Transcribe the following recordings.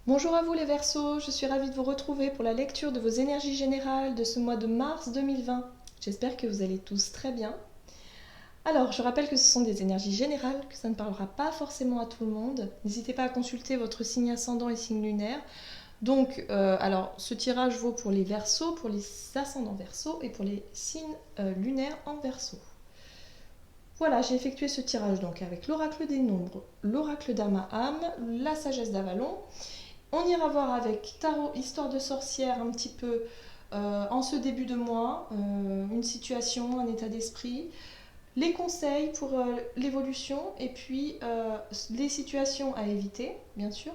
Bonjour à vous les Verseaux, je suis ravie de vous retrouver pour la lecture de vos énergies générales de ce mois de mars 2020. J'espère que vous allez tous très bien. Alors, je rappelle que ce sont des énergies générales, que ça ne parlera pas forcément à tout le monde. N'hésitez pas à consulter votre signe ascendant et signe lunaire. Donc, ce tirage vaut pour les Verseaux, pour les ascendants Verseaux et pour les signes lunaires en Verseau. Voilà, j'ai effectué ce tirage donc avec l'oracle des nombres, l'oracle d'Amaham, la sagesse d'Avalon. On ira voir avec Tarot, histoire de sorcière, un petit peu en ce début de mois, une situation, un état d'esprit, les conseils pour l'évolution, et puis les situations à éviter, bien sûr,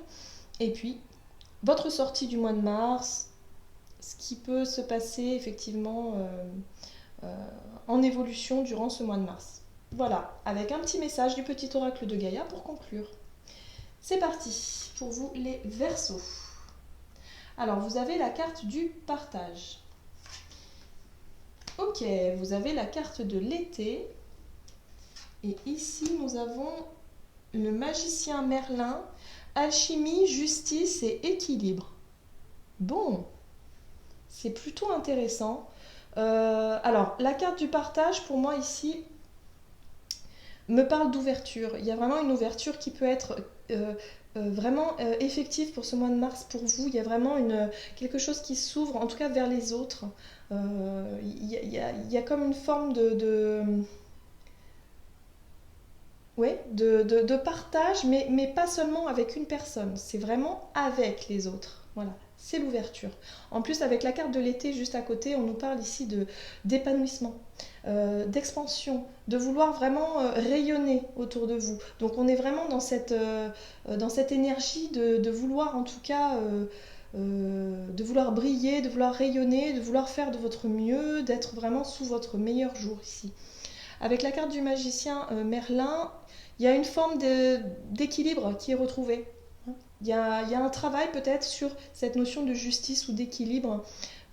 et puis votre sortie du mois de mars, ce qui peut se passer effectivement en évolution durant ce mois de mars. Voilà, avec un petit message du petit oracle de Gaïa pour conclure. C'est parti pour vous les Verseaux. Alors, vous avez la carte du partage. Ok, vous avez la carte de l'été. Et ici, nous avons le magicien Merlin, alchimie, justice et équilibre. Bon, c'est plutôt intéressant. Alors, la carte du partage, pour moi, ici, me parle d'ouverture. Il y a vraiment une ouverture qui peut être vraiment effective pour ce mois de mars pour vous. Il y a vraiment quelque chose qui s'ouvre, en tout cas vers les autres. Il y a comme une forme ouais, de partage, mais pas seulement avec une personne, c'est vraiment avec les autres. Voilà, c'est l'ouverture. En plus, avec la carte de l'été juste à côté, on nous parle ici d'épanouissement, d'expansion, de vouloir vraiment rayonner autour de vous. Donc on est vraiment dans cette énergie de vouloir en tout cas... de vouloir briller, de vouloir rayonner, de vouloir faire de votre mieux, d'être vraiment sous votre meilleur jour ici. Avec la carte du magicien Merlin, il y a une forme d'équilibre qui est retrouvée. Il y a un travail peut-être sur cette notion de justice ou d'équilibre.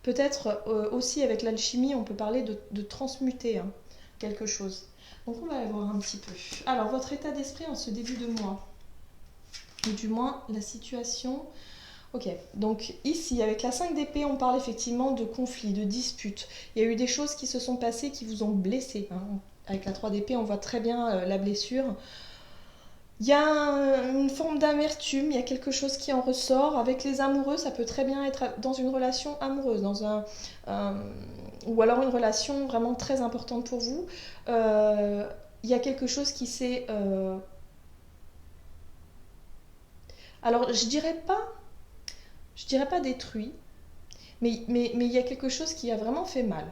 Peut-être aussi avec l'alchimie, on peut parler de transmuter quelque chose. Donc on va aller voir un petit peu. Alors votre état d'esprit en ce début de mois, ou du moins la situation. Ok, donc ici avec la 5 d'épée, on parle effectivement de conflits, de disputes. Il y a eu des choses qui se sont passées qui vous ont blessé. Avec la 3 d'épée, on voit très bien la blessure. Il y a une forme d'amertume, il y a quelque chose qui en ressort. Avec les amoureux, ça peut très bien être dans une relation amoureuse, un- ou alors une relation vraiment très importante pour vous. Il y a quelque chose qui s'est... alors, je dirais pas détruit, mais il y a quelque chose qui a vraiment fait mal.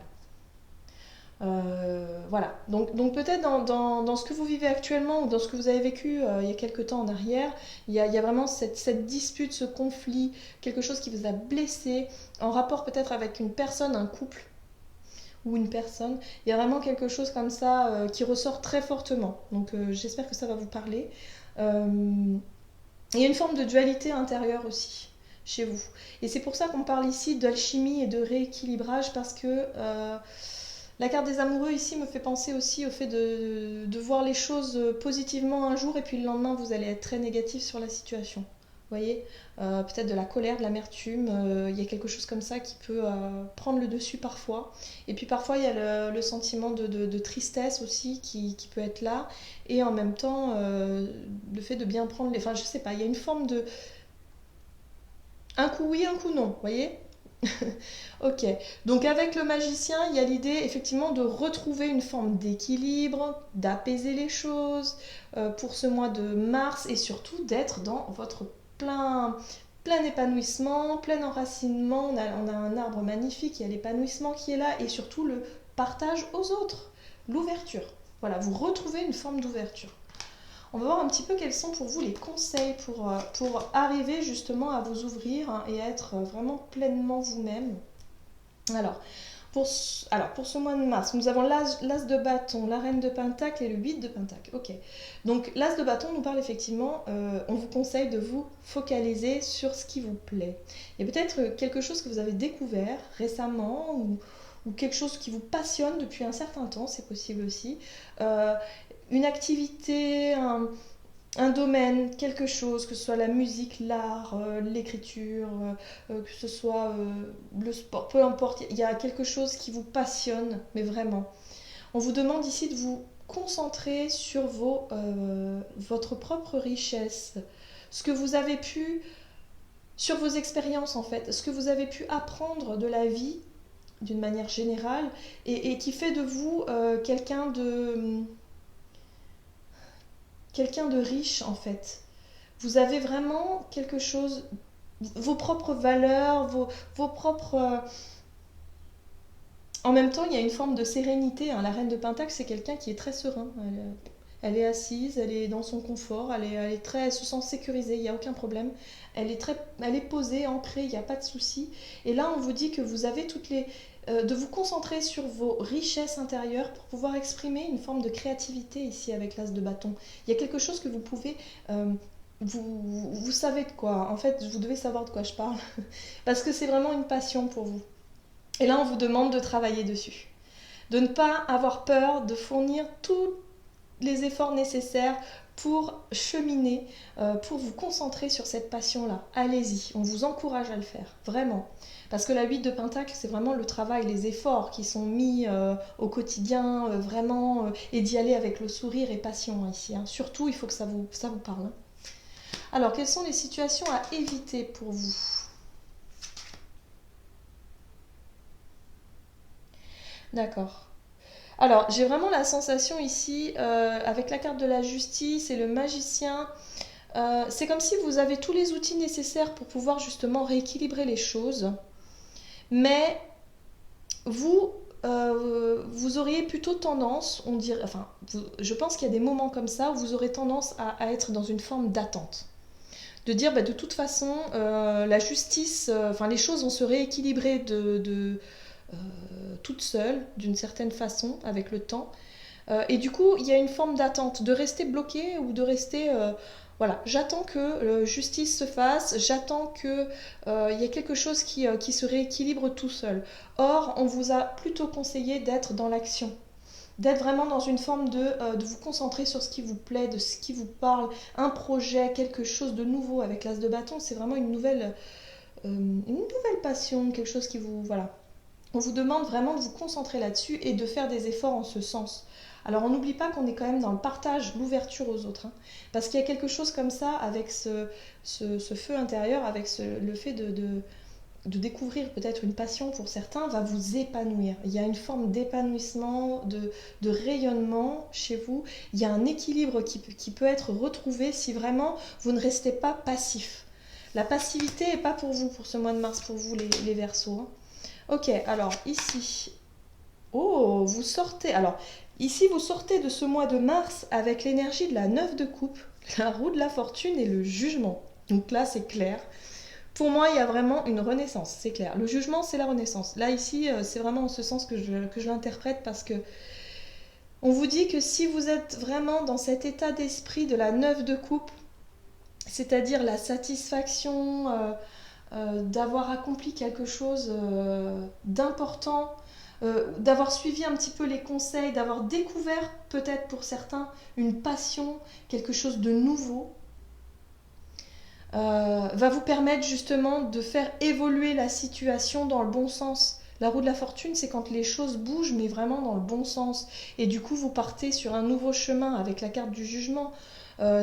Voilà, donc peut-être dans ce que vous vivez actuellement ou dans ce que vous avez vécu il y a quelques temps en arrière, il y a vraiment cette dispute, ce conflit, quelque chose qui vous a blessé, en rapport peut-être avec une personne, un couple ou une personne. Il y a vraiment quelque chose comme ça qui ressort très fortement. Donc j'espère que ça va vous parler. Il y a une forme de dualité intérieure aussi chez vous. Et c'est pour ça qu'on parle ici d'alchimie et de rééquilibrage parce que la carte des amoureux ici me fait penser aussi au fait de voir les choses positivement un jour et puis le lendemain vous allez être très négatif sur la situation. Vous voyez, peut-être de la colère, de l'amertume, il y a quelque chose comme ça qui peut prendre le dessus parfois. Et puis parfois il y a le sentiment de tristesse aussi qui peut être là. Et en même temps, le fait de bien prendre les... Enfin je sais pas, il y a une forme de... Un coup oui, un coup non, vous voyez. Ok, donc avec le magicien, il y a l'idée effectivement de retrouver une forme d'équilibre, d'apaiser les choses pour ce mois de mars et surtout d'être dans votre plein épanouissement, plein enracinement. On a un arbre magnifique, il y a l'épanouissement qui est là et surtout le partage aux autres, l'ouverture. Voilà, vous retrouvez une forme d'ouverture. On va voir un petit peu quels sont pour vous les conseils pour arriver justement à vous ouvrir et à être vraiment pleinement vous-même. Alors pour ce mois de mars, nous avons l'As de bâton, la reine de pentacle et le 8 de pentacle. Ok. Donc l'As de bâton nous parle effectivement, on vous conseille de vous focaliser sur ce qui vous plaît. Il y a peut-être quelque chose que vous avez découvert récemment ou quelque chose qui vous passionne depuis un certain temps, c'est possible aussi. Une activité, un domaine, quelque chose, que ce soit la musique, l'art, l'écriture, que ce soit le sport, peu importe, il y a quelque chose qui vous passionne, mais vraiment. On vous demande ici de vous concentrer sur votre propre richesse, ce que vous avez pu, sur vos expériences en fait, ce que vous avez pu apprendre de la vie d'une manière générale et qui fait de vous quelqu'un de riche en fait. Vous avez vraiment quelque chose, vos propres valeurs, vos propres... En même temps, il y a une forme de sérénité, hein. La reine de Pentacle, c'est quelqu'un qui est très serein. Elle est assise, elle est dans son confort, elle se sent sécurisée, il n'y a aucun problème. Elle est posée, ancrée, il n'y a pas de souci. Et là, on vous dit que vous avez de vous concentrer sur vos richesses intérieures pour pouvoir exprimer une forme de créativité ici avec l'as de bâton. Il y a quelque chose que vous pouvez... vous savez de quoi, en fait, vous devez savoir de quoi je parle, parce que c'est vraiment une passion pour vous. Et là, on vous demande de travailler dessus, de ne pas avoir peur, de fournir tous les efforts nécessaires pour cheminer, pour vous concentrer sur cette passion-là. Allez-y, on vous encourage à le faire, vraiment. Parce que la 8 de Pentacle, c'est vraiment le travail, les efforts qui sont mis au quotidien, vraiment, et d'y aller avec le sourire et passion ici, hein. Surtout, il faut que ça vous parle, hein. Alors, quelles sont les situations à éviter pour vous? D'accord. Alors, j'ai vraiment la sensation ici, avec la carte de la justice et le magicien, c'est comme si vous avez tous les outils nécessaires pour pouvoir justement rééquilibrer les choses, mais vous, vous auriez plutôt tendance, on dirait, enfin, je pense qu'il y a des moments comme ça où vous aurez tendance à être dans une forme d'attente. De dire, bah, de toute façon, la justice, enfin, les choses vont se rééquilibrer toutes seules, d'une certaine façon, avec le temps. Et du coup, il y a une forme d'attente, de rester bloqué ou de rester... voilà, j'attends que justice se fasse, j'attends qu'il y ait quelque chose qui se rééquilibre tout seul. Or, on vous a plutôt conseillé d'être dans l'action, d'être vraiment dans une forme de vous concentrer sur ce qui vous plaît, de ce qui vous parle, un projet, quelque chose de nouveau avec l'as de bâton, c'est vraiment une nouvelle passion, quelque chose qui vous... Voilà. On vous demande vraiment de vous concentrer là-dessus et de faire des efforts en ce sens. Alors on n'oublie pas qu'on est quand même dans le partage, l'ouverture aux autres, hein, parce qu'il y a quelque chose comme ça avec ce feu intérieur, avec le fait de découvrir peut-être une passion pour certains, va vous épanouir. Il y a une forme d'épanouissement, de rayonnement chez vous. Il y a un équilibre qui peut être retrouvé si vraiment vous ne restez pas passif. La passivité n'est pas pour vous pour ce mois de mars, pour vous les Verseaux, hein. Ok, alors ici, oh, vous sortez. Alors, ici, vous sortez de ce mois de mars avec l'énergie de la 9 de coupe, la roue de la fortune et le jugement. Donc là, c'est clair. Pour moi, il y a vraiment une renaissance, c'est clair. Le jugement, c'est la renaissance. Là, ici, c'est vraiment en ce sens que je l'interprète parce que on vous dit que si vous êtes vraiment dans cet état d'esprit de la 9 de coupe, c'est-à-dire la satisfaction d'avoir accompli quelque chose d'important, d'avoir suivi un petit peu les conseils, d'avoir découvert peut-être pour certains une passion, quelque chose de nouveau, va vous permettre justement de faire évoluer la situation dans le bon sens. La roue de la fortune, c'est quand les choses bougent, mais vraiment dans le bon sens. Et du coup, vous partez sur un nouveau chemin avec la carte du jugement.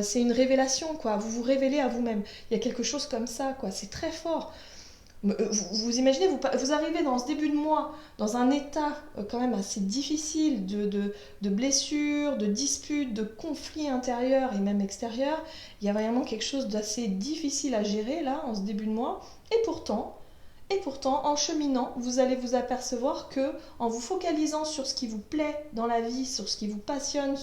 C'est une révélation, quoi. Vous vous révélez à vous-même. Il y a quelque chose comme ça, quoi. C'est très fort. Vous imaginez, vous arrivez dans ce début de mois dans un état quand même assez difficile de blessures, de disputes, de conflits intérieurs et même extérieurs. Il y a vraiment quelque chose d'assez difficile à gérer là en ce début de mois. Et pourtant, en cheminant, vous allez vous apercevoir que en vous focalisant sur ce qui vous plaît dans la vie, sur ce qui vous passionne,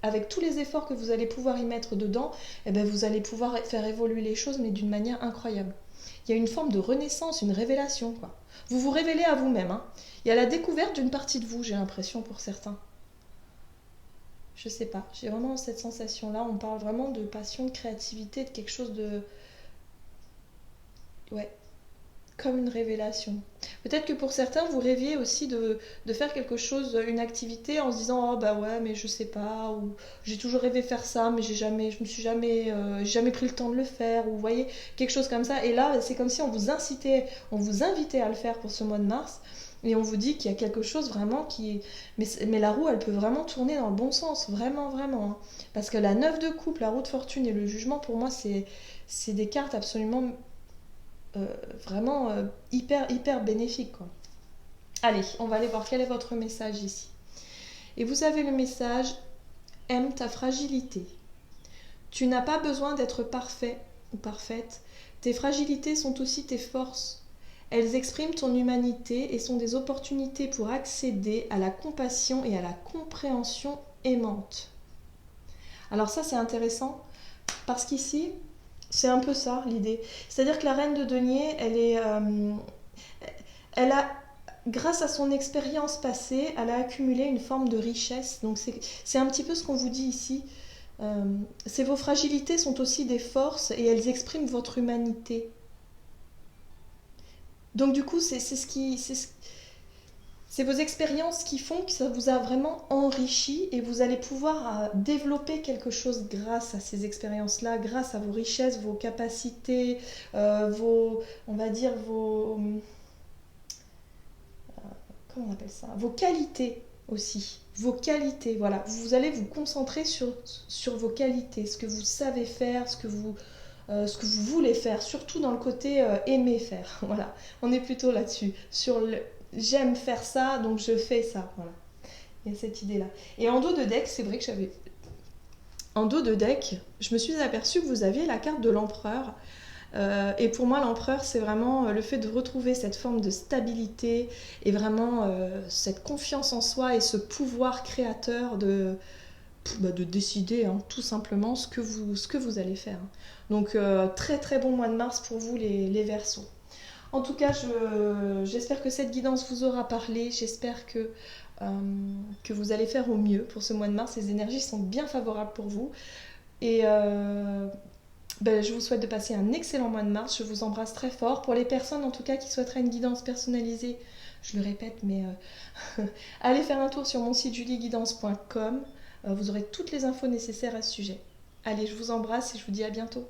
avec tous les efforts que vous allez pouvoir y mettre dedans, eh ben vous allez pouvoir faire évoluer les choses mais d'une manière incroyable. Il y a une forme de renaissance, une révélation, quoi. Vous vous révélez à vous-même, hein. Il y a la découverte d'une partie de vous, j'ai l'impression, pour certains. Je sais pas, j'ai vraiment cette sensation-là. On parle vraiment de passion, de créativité, de quelque chose de... Ouais. comme une révélation. Peut-être que pour certains, vous rêviez aussi de faire quelque chose, une activité en se disant oh bah ouais mais je sais pas, ou j'ai toujours rêvé faire ça mais je me suis jamais pris le temps de le faire, ou vous voyez quelque chose comme ça. Et là c'est comme si on vous invitait à le faire pour ce mois de mars. Et on vous dit qu'il y a quelque chose vraiment qui... Mais la roue, elle peut vraiment tourner dans le bon sens, vraiment, vraiment. Hein. Parce que la 9 de coupe, la roue de fortune et le jugement, pour moi, c'est des cartes absolument euh, vraiment hyper, hyper bénéfiques. Quoi. Allez, on va aller voir quel est votre message ici. Et vous avez le message aime ta fragilité. Tu n'as pas besoin d'être parfait ou parfaite. Tes fragilités sont aussi tes forces. Elles expriment ton humanité et sont des opportunités pour accéder à la compassion et à la compréhension aimante. Alors ça c'est intéressant parce qu'ici c'est un peu ça l'idée. C'est-à-dire que la reine de denier, elle a, grâce à son expérience passée, elle a accumulé une forme de richesse. Donc c'est un petit peu ce qu'on vous dit ici. Vos fragilités sont aussi des forces et elles expriment votre humanité. Donc du coup, c'est vos expériences qui font que ça vous a vraiment enrichi et vous allez pouvoir développer quelque chose grâce à ces expériences-là, grâce à vos richesses, vos capacités, on va dire comment on appelle ça, vos qualités aussi. Vos qualités, voilà. Vous allez vous concentrer sur vos qualités, ce que vous savez faire, ce que vous voulez faire, surtout dans le côté aimer faire. Voilà, on est plutôt là-dessus. Sur le j'aime faire ça, donc je fais ça. Voilà, il y a cette idée-là. Et en dos de deck, c'est vrai que en dos de deck, je me suis aperçue que vous aviez la carte de l'empereur. Et pour moi, l'empereur, c'est vraiment le fait de retrouver cette forme de stabilité et vraiment cette confiance en soi et ce pouvoir créateur de décider hein, tout simplement ce que vous allez faire. Donc très très bon mois de mars pour vous les Verseaux. En tout cas, j'espère que cette guidance vous aura parlé, j'espère que vous allez faire au mieux pour ce mois de mars, les énergies sont bien favorables pour vous. Et je vous souhaite de passer un excellent mois de mars, je vous embrasse très fort. Pour les personnes en tout cas qui souhaiteraient une guidance personnalisée, je le répète, mais allez faire un tour sur mon site julieguidance.com. Vous aurez toutes les infos nécessaires à ce sujet. Allez, je vous embrasse et je vous dis à bientôt.